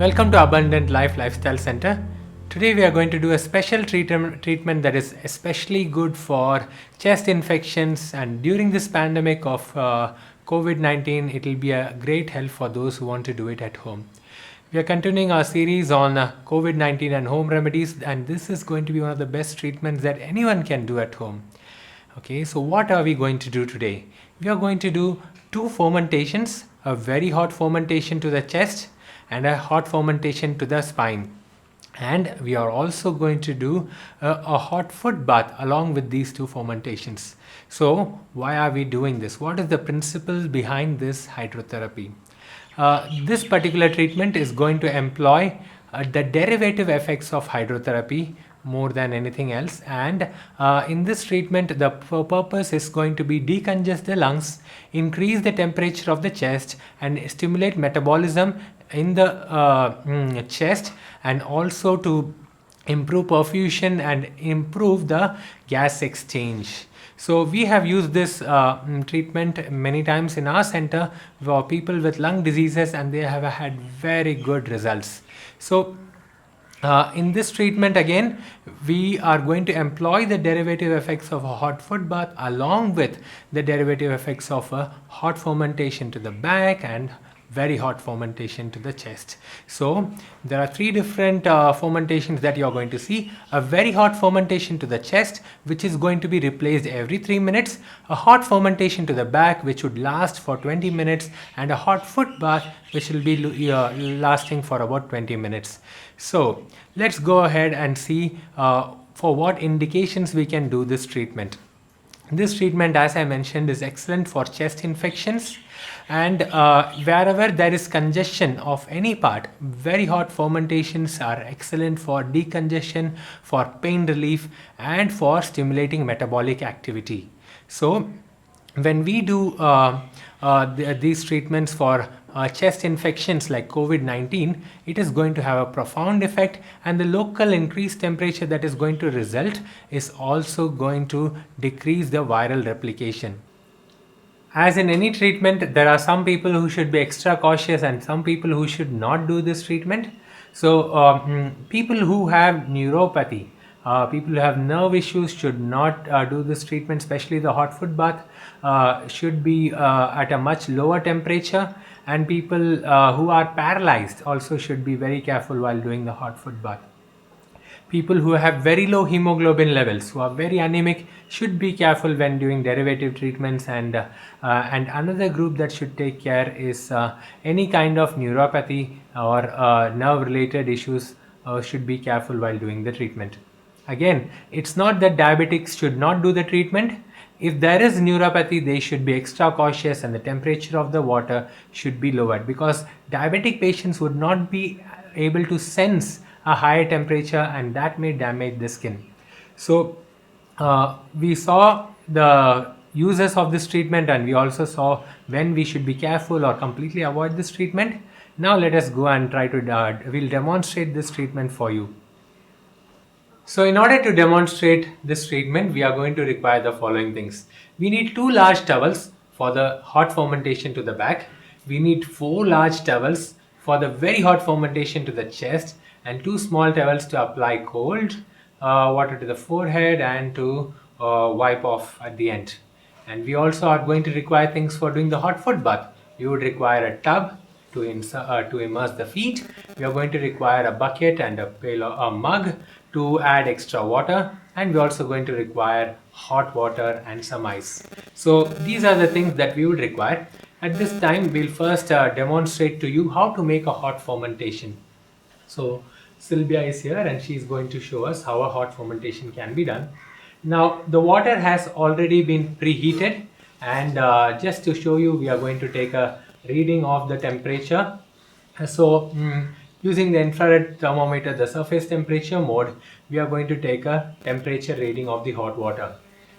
Welcome to Abundant Life Lifestyle Center. Today we are going to do a special treatment that is especially good for chest infections, and during this pandemic of COVID-19 it will be a great help for those who want to do it at home. We are continuing our series on COVID-19 and home remedies, and this is going to be one of the best treatments that anyone can do at home. Okay, so what are we going to do today? We are going to do two fermentations, a very hot fermentation to the chest and a hot fermentation to the spine. And we are also going to do a hot foot bath along with these two fermentations. So why are we doing this? What is the principle behind this hydrotherapy? This particular treatment is going to employ the derivative effects of hydrotherapy more than anything else, and in this treatment the purpose is going to be decongest the lungs, increase the temperature of the chest, and stimulate metabolism in the chest, and also to improve perfusion and improve the gas exchange. So we have used this treatment many times in our center for people with lung diseases, and they have had very good results. So in this treatment again, we are going to employ the derivative effects of a hot foot bath along with the derivative effects of a hot fermentation to the back and very hot fermentation to the chest. So there are three different fermentations that you are going to see. A very hot fermentation to the chest, which is going to be replaced every 3 minutes, a hot fermentation to the back, which would last for 20 minutes, and a hot foot bath, which will be lasting for about 20 minutes. So let's go ahead and see for what indications we can do this treatment. This treatment, as I mentioned, is excellent for chest infections, and wherever there is congestion of any part, very hot fermentations are excellent for decongestion, for pain relief, and for stimulating metabolic activity. So when we do these treatments for chest infections like COVID-19, it is going to have a profound effect, and the local increased temperature that is going to result is also going to decrease the viral replication. As in any treatment, there are some people who should be extra cautious and some people who should not do this treatment. So people who have neuropathy, people who have nerve issues should not do this treatment, especially the hot foot bath should be at a much lower temperature, and people who are paralyzed also should be very careful while doing the hot foot bath. People who have very low hemoglobin levels, who are very anemic, should be careful when doing derivative treatments, and another group that should take care is any kind of neuropathy or nerve related issues should be careful while doing the treatment. Again, it's not that diabetics should not do the treatment. If there is neuropathy, they should be extra cautious, and the temperature of the water should be lowered, because diabetic patients would not be able to sense a higher temperature, and that may damage the skin. So we saw the uses of this treatment, and we also saw when we should be careful or completely avoid this treatment. Now let us go and try to we'll demonstrate this treatment for you. So in order to demonstrate this treatment, we are going to require the following things. We need 2 large towels for the hot fermentation to the back. We need 4 large towels for the very hot fermentation to the chest, and 2 small towels to apply cold water to the forehead and to wipe off at the end. And we also are going to require things for doing the hot foot bath. You would require a tub to immerse the feet. We are going to require a bucket and a mug to add extra water, and we're also going to require hot water and some ice. So these are the things that we would require. At this time, we'll first demonstrate to you how to make a hot fermentation. So Sylvia is here, and she's going to show us how a hot fermentation can be done. Now the water has already been preheated, and just to show you, we are going to take a reading of the temperature. So using the infrared thermometer, the surface temperature mode, we are going to take a temperature reading of the hot water.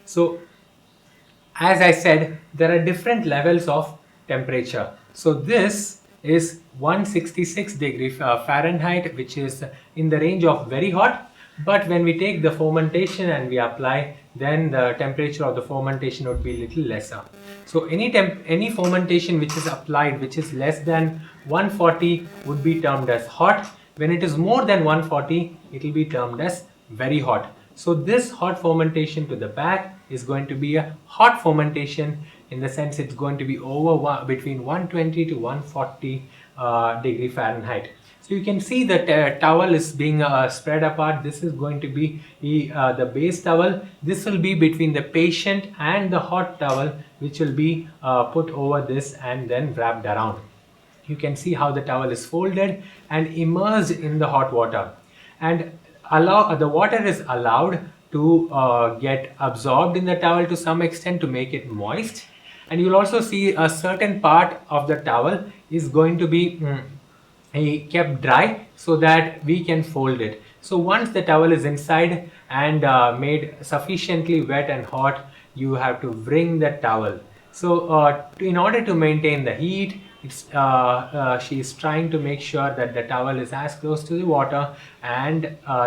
So as I said, there are different levels of temperature. So this is 166 degree Fahrenheit, which is in the range of very hot, But when we take the fomentation and we apply, then the temperature of the fomentation would be little lesser. So any fomentation which is applied which is less than 140 would be termed as hot. When it is more than 140, it will be termed as very hot. So this hot fomentation to the back is going to be a hot fomentation, in the sense it's going to be between 120 to 140 degree Fahrenheit. So you can see that towel is being spread apart. This is going to be the base towel. This will be between the patient and the hot towel, which will be put over this and then wrapped around. You can see how the towel is folded and immersed in the hot water, and the water is allowed to get absorbed in the towel to some extent to make it moist. And you'll also see a certain part of the towel is going to be kept dry so that we can fold it. So once the towel is inside and made sufficiently wet and hot, you have to wring the towel. So in order to maintain the heat, she is trying to make sure that the towel is as close to the water and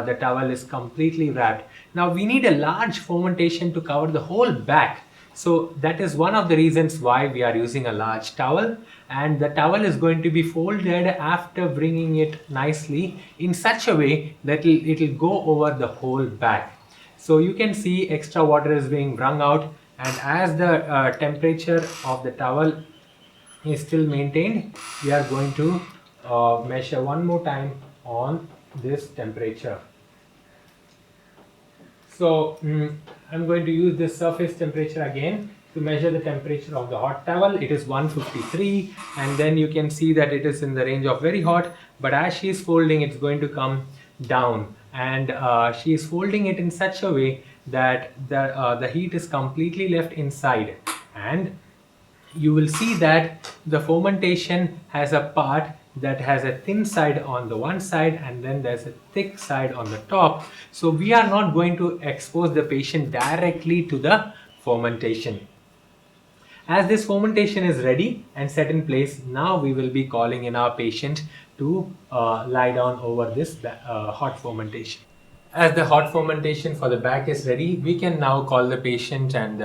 the towel is completely wrapped. Now we need a large fomentation to cover the whole back. So that is one of the reasons why we are using a large towel, and the towel is going to be folded after bringing it nicely in such a way that it will go over the whole back. So you can see extra water is being wrung out, and as the temperature of the towel is still maintained, we are going to measure one more time on this temperature. So I'm going to use this surface temperature again to measure the temperature of the hot towel. It is 153, and then you can see that it is in the range of very hot, but as she is folding, it's going to come down, and she is folding it in such a way that the heat is completely left inside, and you will see that the fomentation has a part that has a thin side on the one side and then there's a thick side on the top. So we are not going to expose the patient directly to the fomentation. As this fomentation is ready and set in place, now we will be calling in our patient to lie down over this hot fomentation. As the hot fomentation for the back is ready, we can now call the patient, and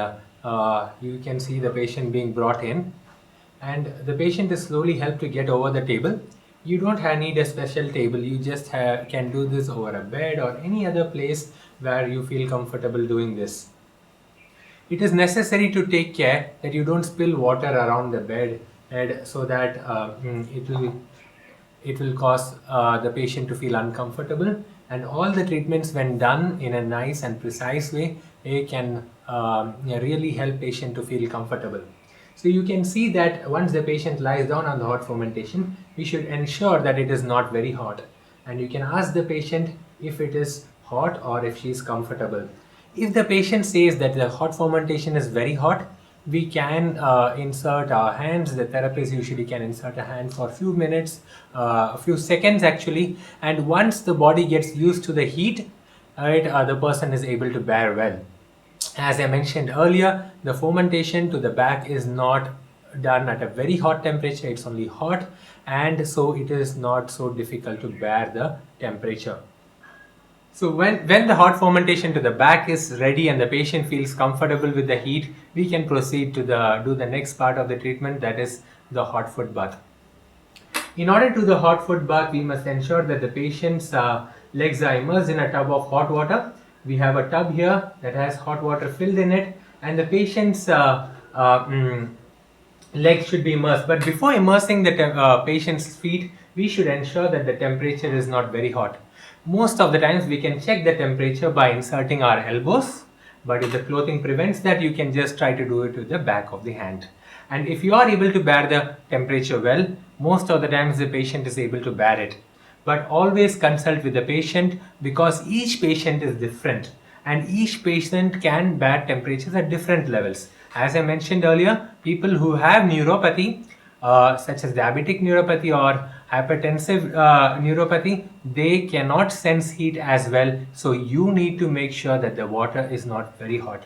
you can see the patient being brought in, and the patient is slowly helped to get over the table. You don't need a special table, you just can do this over a bed or any other place where you feel comfortable doing this. It is necessary to take care that you don't spill water around the bed, and so that it will cause the patient to feel uncomfortable, and all the treatments, when done in a nice and precise way, can really help patient to feel comfortable. So you can see that once the patient lies down on the hot fomentation, we should ensure that it is not very hot, and you can ask the patient if it is hot or if she is comfortable. If the patient says that the hot fomentation is very hot, we can insert our hands. The therapist usually can insert a hand for a few minutes, a few seconds actually, and once the body gets used to the heat, the person is able to bear well. As I mentioned earlier, the fomentation to the back is not done at a very hot temperature, it's only hot, and so it is not so difficult to bear the temperature. So when the hot fomentation to the back is ready and the patient feels comfortable with the heat, we can proceed to do the next part of the treatment, that is the hot foot bath. In order to do the hot foot bath, we must ensure that the patient's legs are immersed in a tub of hot water. We have a tub here that has hot water filled in it, and the patient's legs should be immersed. But before immersing the patient's feet, we should ensure that the temperature is not very hot. Most of the times we can check the temperature by inserting our elbows, but if the clothing prevents that, you can just try to do it with the back of the hand. And if you are able to bear the temperature well, most of the times the patient is able to bear it. But always consult with the patient, because each patient is different and each patient can bear temperatures at different levels. As I mentioned earlier, people who have neuropathy, such as diabetic neuropathy or hypertensive neuropathy, they cannot sense heat as well. So you need to make sure that the water is not very hot.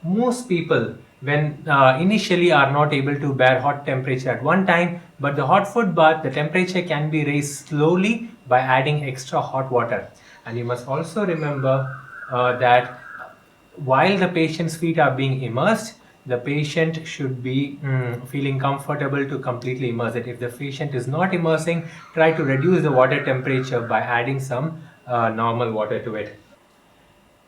Most people when initially are not able to bear hot temperature at one time, but the hot foot bath, the temperature can be raised slowly by adding extra hot water. And you must also remember that while the patient's feet are being immersed, the patient should be feeling comfortable to completely immerse it. If the patient is not immersing, try to reduce the water temperature by adding some normal water to it.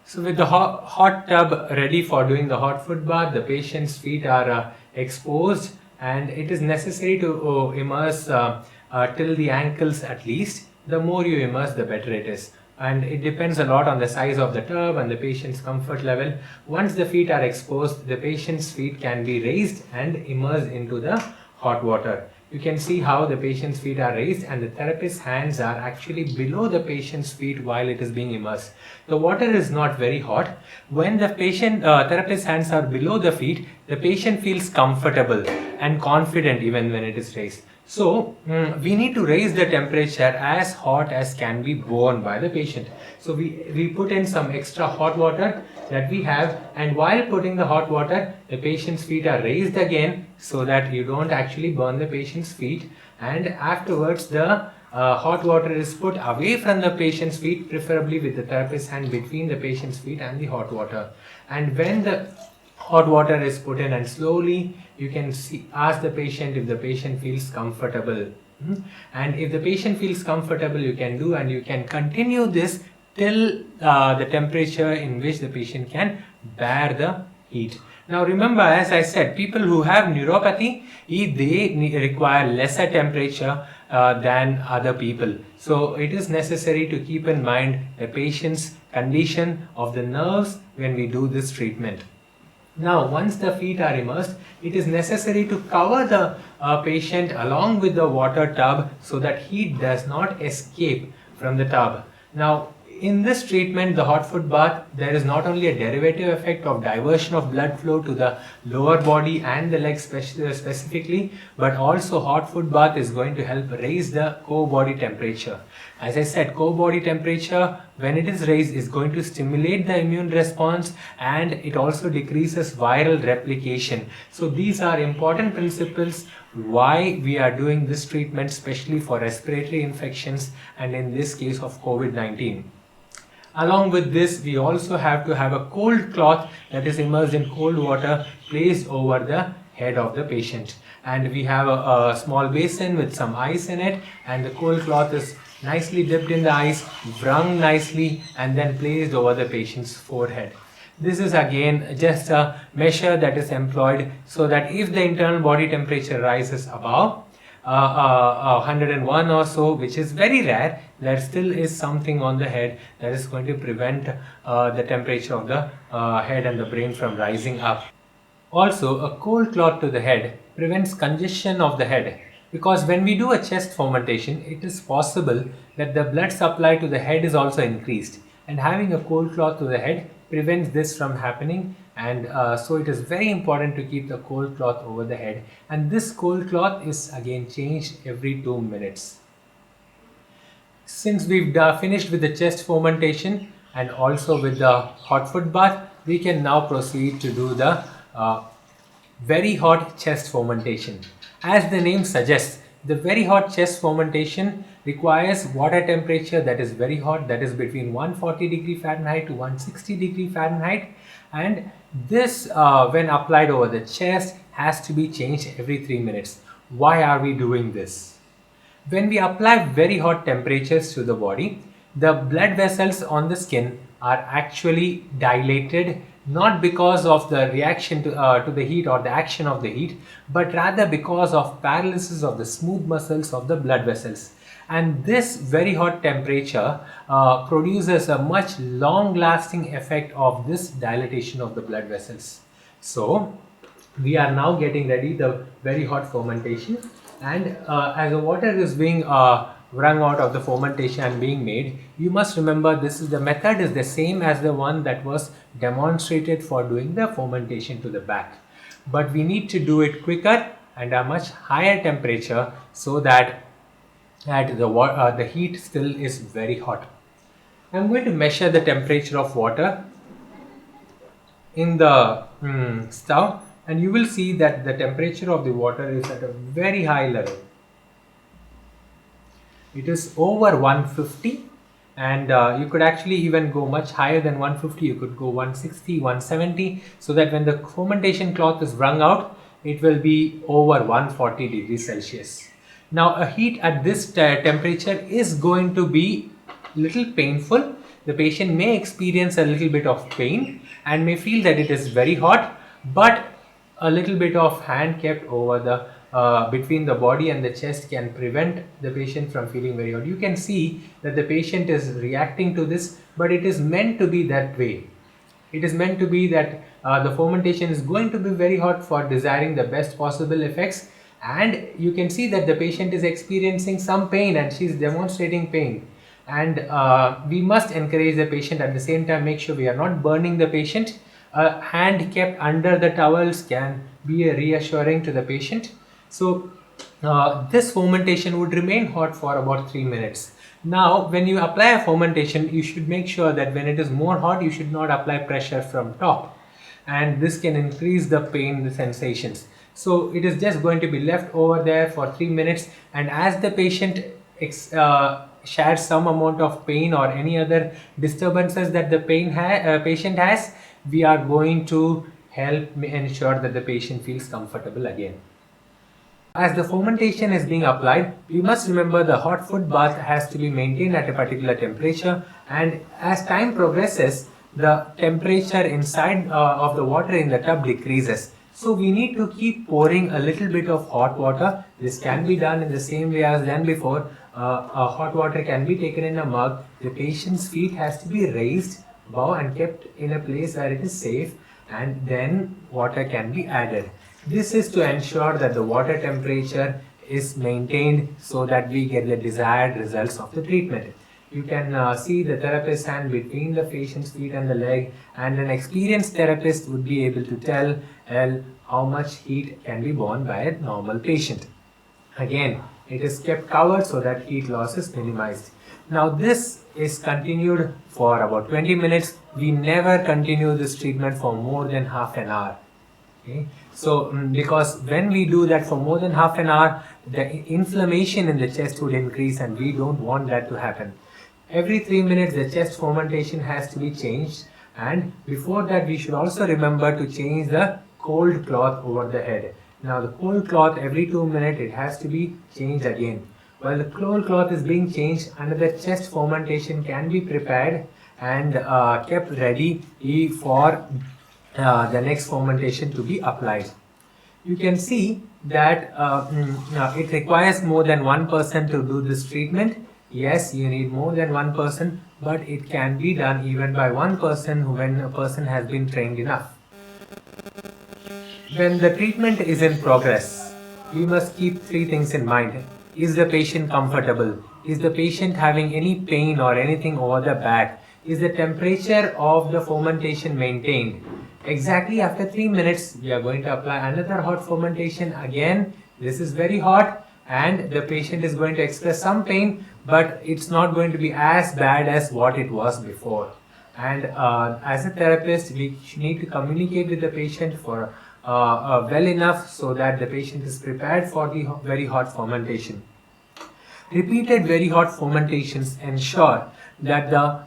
So with the hot tub ready for doing the hot foot bath, the patient's feet are exposed, and it is necessary to immerse till the ankles at least. The more you immerse, the better it is. And it depends a lot on the size of the tub and the patient's comfort level. Once the feet are exposed, the patient's feet can be raised and immersed into the hot water. You can see how the patient's feet are raised and the therapist's hands are actually below the patient's feet while it is being immersed. The water is not very hot. When the therapist's hands are below the feet, the patient feels comfortable and confident even when it is raised. So we need to raise the temperature as hot as can be borne by the patient. So we put in some extra hot water that we have, and while putting the hot water, the patient's feet are raised again so that you don't actually burn the patient's feet. And afterwards the hot water is put away from the patient's feet, preferably with the therapist's hand between the patient's feet and the hot water. And when the hot water is put in, and slowly you can ask the patient if the patient feels comfortable. And if the patient feels comfortable, you can continue this till the temperature in which the patient can bear the heat. Now remember, as I said, people who have neuropathy, they require lesser temperature than other people. So it is necessary to keep in mind the patient's condition of the nerves when we do this treatment. Now, once the feet are immersed, it is necessary to cover the patient along with the water tub so that heat does not escape from the tub. Now, in this treatment, the hot foot bath, there is not only a derivative effect of diversion of blood flow to the lower body and the legs specifically, but also hot foot bath is going to help raise the core body temperature. As I said, core body temperature, when it is raised, is going to stimulate the immune response, and it also decreases viral replication. So these are important principles why we are doing this treatment, especially for respiratory infections and in this case of COVID-19. Along with this, we also have to have a cold cloth that is immersed in cold water placed over the head of the patient. And we have a small basin with some ice in it, and the cold cloth is nicely dipped in the ice, wrung nicely, and then placed over the patient's forehead. This is again just a measure that is employed so that if the internal body temperature rises above 101 or so, which is very rare, there still is something on the head that is going to prevent the temperature of the head and the brain from rising up. Also, a cold cloth to the head prevents congestion of the head, because when we do a chest fomentation, it is possible that the blood supply to the head is also increased, and having a cold cloth to the head prevents this from happening. And so it is very important to keep the cold cloth over the head, and this cold cloth is again changed every 2 minutes. Since we've finished with the chest fomentation and also with the hot foot bath, we can now proceed to do the very hot chest fomentation. As the name suggests, the very hot chest fomentation requires water temperature that is very hot, that is between 140 degree Fahrenheit to 160 degree Fahrenheit, and this when applied over the chest has to be changed every 3 minutes. Why are we doing this? When we apply very hot temperatures to the body, the blood vessels on the skin are actually dilated, not because of the reaction to the heat or the action of the heat, but rather because of paralysis of the smooth muscles of the blood vessels. And this very hot temperature produces a much long-lasting effect of this dilatation of the blood vessels. So we are now getting ready the very hot fomentation, and as the water is being wrung out of the fomentation and being made, you must remember the method is the same as the one that was demonstrated for doing the fomentation to the back, but we need to do it quicker and a much higher temperature so that the heat still is very hot. I'm going to measure the temperature of water in the stove and you will see that the temperature of the water is at a very high level. It is over 150, and you could actually even go much higher than 150. You could go 160, 170, so that when the fermentation cloth is wrung out, it will be over 140 degrees Celsius. Now, a heat at this temperature is going to be little painful. The patient may experience a little bit of pain and may feel that it is very hot, but a little bit of hand kept over the between the body and the chest can prevent the patient from feeling very hot. You can see that the patient is reacting to this, but it is meant to be that way. It is meant to be that the fermentation is going to be very hot for desiring the best possible effects, and you can see that the patient is experiencing some pain and she is demonstrating pain, and we must encourage the patient. At the same time, make sure we are not burning the patient. A hand kept under the towels can be reassuring to the patient. So this fermentation would remain hot for about 3 minutes. Now, when you apply a fermentation, you should make sure that when it is more hot, you should not apply pressure from top, and this can increase the pain, the sensations. So it is just going to be left over there for 3 minutes, and as the patient shares some amount of pain or any other disturbances that the patient has, we are going to help ensure that the patient feels comfortable again. As the fermentation is being applied, we must remember the hot foot bath has to be maintained at a particular temperature, and as time progresses, the temperature inside of the water in the tub decreases. So we need to keep pouring a little bit of hot water. This can be done in the same way as done before. Hot water can be taken in a mug. The patient's feet has to be raised above and kept in a place where it is safe, and then water can be added. This is to ensure that the water temperature is maintained so that we get the desired results of the treatment. You can see the therapist's hand between the patient's feet and the leg, and an experienced therapist would be able to tell how much heat can be borne by a normal patient. Again, it is kept covered so that heat loss is minimized. Now this is continued for about 20 minutes. We never continue this treatment for more than half an hour. Okay. So because when we do that for more than half an hour, the inflammation in the chest would increase, and we don't want that to happen. Every 3 minutes the chest fermentation has to be changed, and before that we should also remember to change the cold cloth over the head. Now the cold cloth, every 2 minutes it has to be changed again. While the cold cloth is being changed, another chest fermentation can be prepared and kept ready for the next fermentation to be applied. You can see that it requires more than one person to do this treatment. Yes, you need more than one person, but it can be done even by one person when a person has been trained enough. When the treatment is in progress, we must keep three things in mind. Is the patient comfortable? Is the patient having any pain or anything over the back? Is the temperature of the fermentation maintained? Exactly after 3 minutes, we are going to apply another hot fermentation again. This is very hot, and the patient is going to express some pain, but it's not going to be as bad as what it was before. And as a therapist, we need to communicate with the patient for well enough so that the patient is prepared for the very hot fermentation. Repeated very hot fermentations ensure that the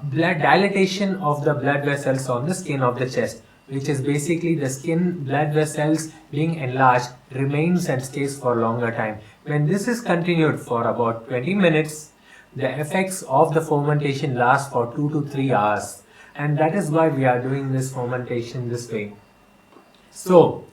blood dilatation of the blood vessels on the skin of the chest, which is basically the skin blood vessels being enlarged, remains and stays for longer time. When this is continued for about 20 minutes, the effects of the fermentation last for 2 to 3 hours, and that is why we are doing this fermentation this way. So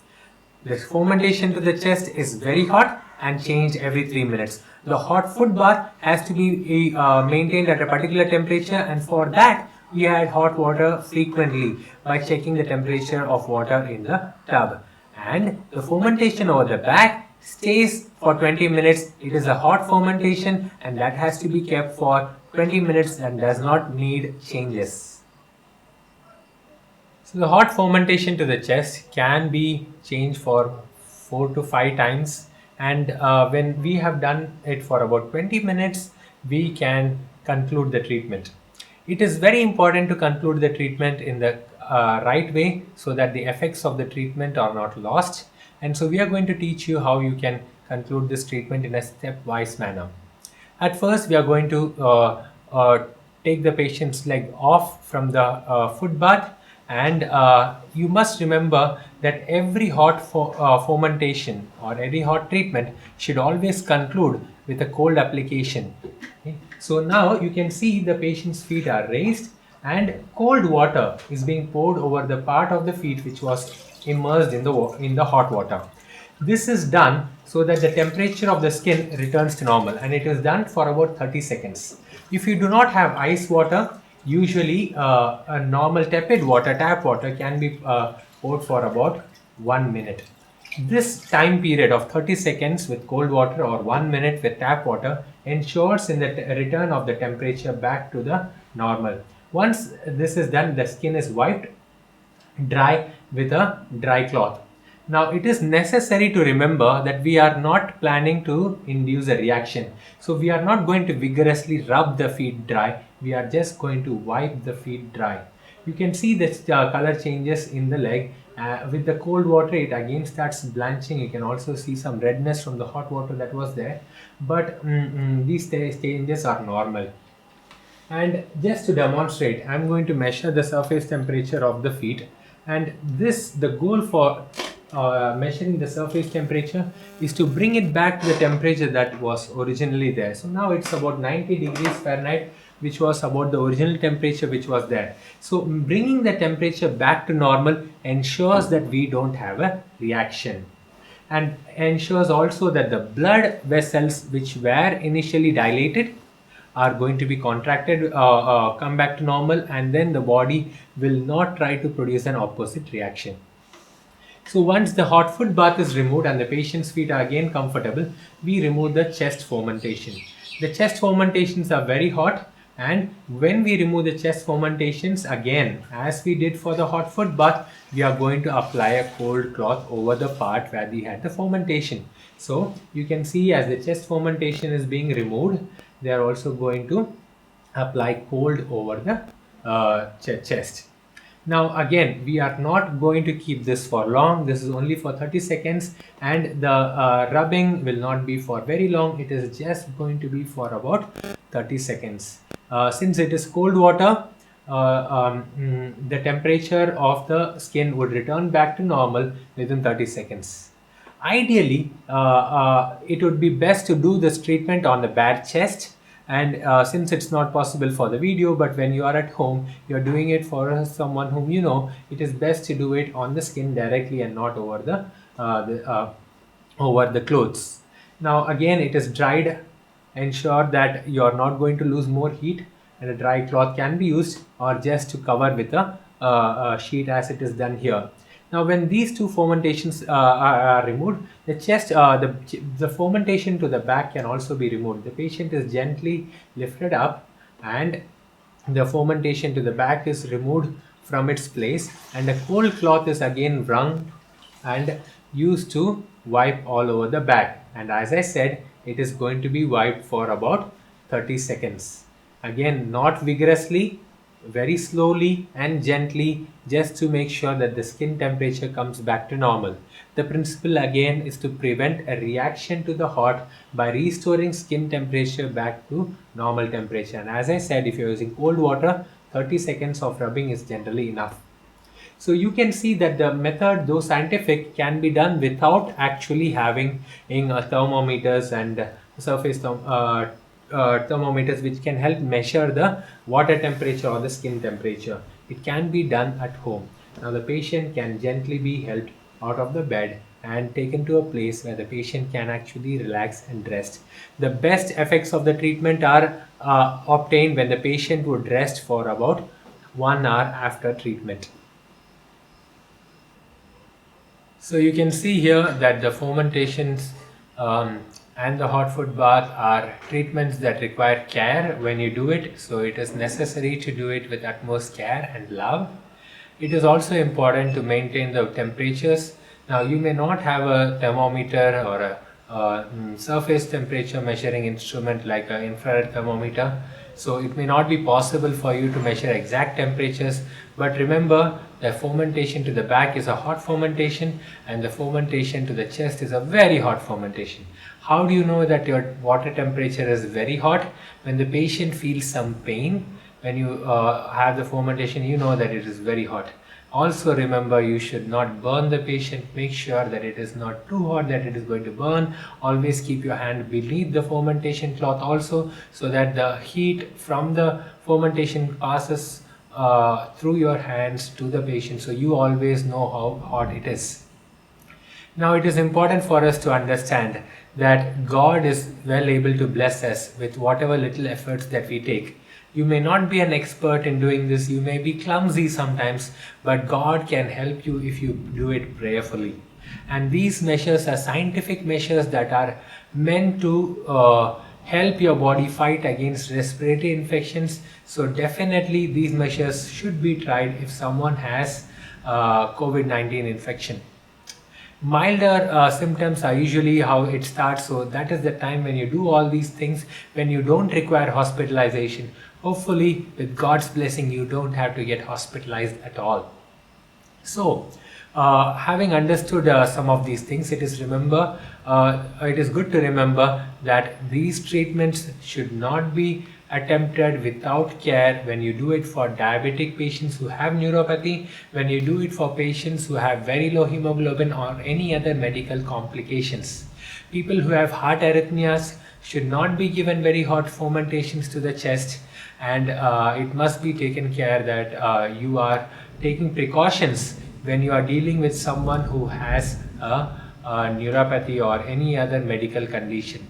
the fermentation to the chest is very hot and changed every 3 minutes. The hot foot bath has to be maintained at a particular temperature, and for that we add hot water frequently by checking the temperature of water in the tub. And the fermentation over the back stays for 20 minutes. It is a hot fermentation, and that has to be kept for 20 minutes and does not need changes. So the hot fermentation to the chest can be changed for 4 to 5 times, and when we have done it for about 20 minutes, we can conclude the treatment. It is very important to conclude the treatment in the right way so that the effects of the treatment are not lost. And so we are going to teach you how you can conclude this treatment in a stepwise manner. At first, we are going to take the patient's leg off from the foot bath, and you must remember that every hot fomentation or every hot treatment should always conclude with a cold application. Okay. So now you can see the patient's feet are raised and cold water is being poured over the part of the feet which was immersed in the hot water. This is done so that the temperature of the skin returns to normal, and it is done for about 30 seconds. If you do not have ice water, usually a normal tepid water, tap water, can be poured for about 1 minute. This time period of 30 seconds with cold water or 1 minute with tap water ensures in the return of the temperature back to the normal. Once this is done, the skin is wiped dry with a dry cloth. Now it is necessary to remember that we are not planning to induce a reaction. So we are not going to vigorously rub the feet dry. We are just going to wipe the feet dry. You can see the color changes in the leg. With the cold water, it again starts blanching. You can also see some redness from the hot water that was there. But these changes are normal. And just to demonstrate, I'm going to measure the surface temperature of the feet. And the goal for measuring the surface temperature is to bring it back to the temperature that was originally there. So now it's about 90 degrees Fahrenheit, which was about the original temperature which was there. So bringing the temperature back to normal ensures that we don't have a reaction, and ensures also that the blood vessels which were initially dilated are going to be contracted, come back to normal, and then the body will not try to produce an opposite reaction. So once the hot foot bath is removed and the patient's feet are again comfortable, we remove the chest fomentation. The chest fomentations are very hot, and when we remove the chest fomentations, again, as we did for the hot foot bath, we are going to apply a cold cloth over the part where we had the fomentation. So you can see as the chest fomentation is being removed, they are also going to apply cold over the chest. Now again, we are not going to keep this for long. This is only for 30 seconds, and the rubbing will not be for very long. It is just going to be for about 30 seconds. Since it is cold water, the temperature of the skin would return back to normal within 30 seconds. Ideally, it would be best to do this treatment on the bare chest, and since it's not possible for the video, but when you are at home, you're doing it for someone whom you know, it is best to do it on the skin directly and not over the clothes. Now again, it is dried. Ensure that you are not going to lose more heat, and a dry cloth can be used, or just to cover with a sheet as it is done here. Now when these two fomentations are removed, the chest, the fomentation to the back can also be removed. The patient is gently lifted up and the fomentation to the back is removed from its place, and the cold cloth is again wrung and used to wipe all over the back. And as I said, it is going to be wiped for about 30 seconds. Again, not vigorously, very slowly and gently, just to make sure that the skin temperature comes back to normal. The principle again is to prevent a reaction to the hot by restoring skin temperature back to normal temperature. And as I said, if you're using cold water, 30 seconds of rubbing is generally enough. So you can see that the method, though scientific, can be done without actually having thermometers and surface thermometers which can help measure the water temperature or the skin temperature. It can be done at home. Now the patient can gently be helped out of the bed and taken to a place where the patient can actually relax and rest. The best effects of the treatment are obtained when the patient would rest for about 1 hour after treatment. So you can see here that the fomentations and the hot foot bath are treatments that require care when you do it. So it is necessary to do it with utmost care and love. It is also important to maintain the temperatures. Now you may not have a thermometer or a surface temperature measuring instrument like an infrared thermometer. so it may not be possible for you to measure exact temperatures, but remember the fomentation to the back is a hot fomentation and the fomentation to the chest is a very hot fomentation. How do you know that your water temperature is very hot? When the patient feels some pain, when you have the fomentation, you know that it is very hot. Also remember, you should not burn the patient. Make sure that it is not too hot that it is going to burn. Always keep your hand beneath the fomentation cloth also, so that the heat from the fomentation passes through your hands to the patient, so you always know how hot it is. Now it is important for us to understand that God is well able to bless us with whatever little efforts that we take. You may not be an expert in doing this, you may be clumsy sometimes, but God can help you if you do it prayerfully. And these measures are scientific measures that are meant to help your body fight against respiratory infections. So definitely these measures should be tried if someone has COVID-19 infection. Milder symptoms are usually how it starts, so that is the time when you do all these things, when you don't require hospitalization. Hopefully with God's blessing you don't have to get hospitalized at all. So having understood some of these things, it is good to remember that these treatments should not be attempted without care when you do it for diabetic patients who have neuropathy, when you do it for patients who have very low hemoglobin or any other medical complications. People who have heart arrhythmias should not be given very hot fomentations to the chest, and it must be taken care that you are taking precautions when you are dealing with someone who has a neuropathy or any other medical condition.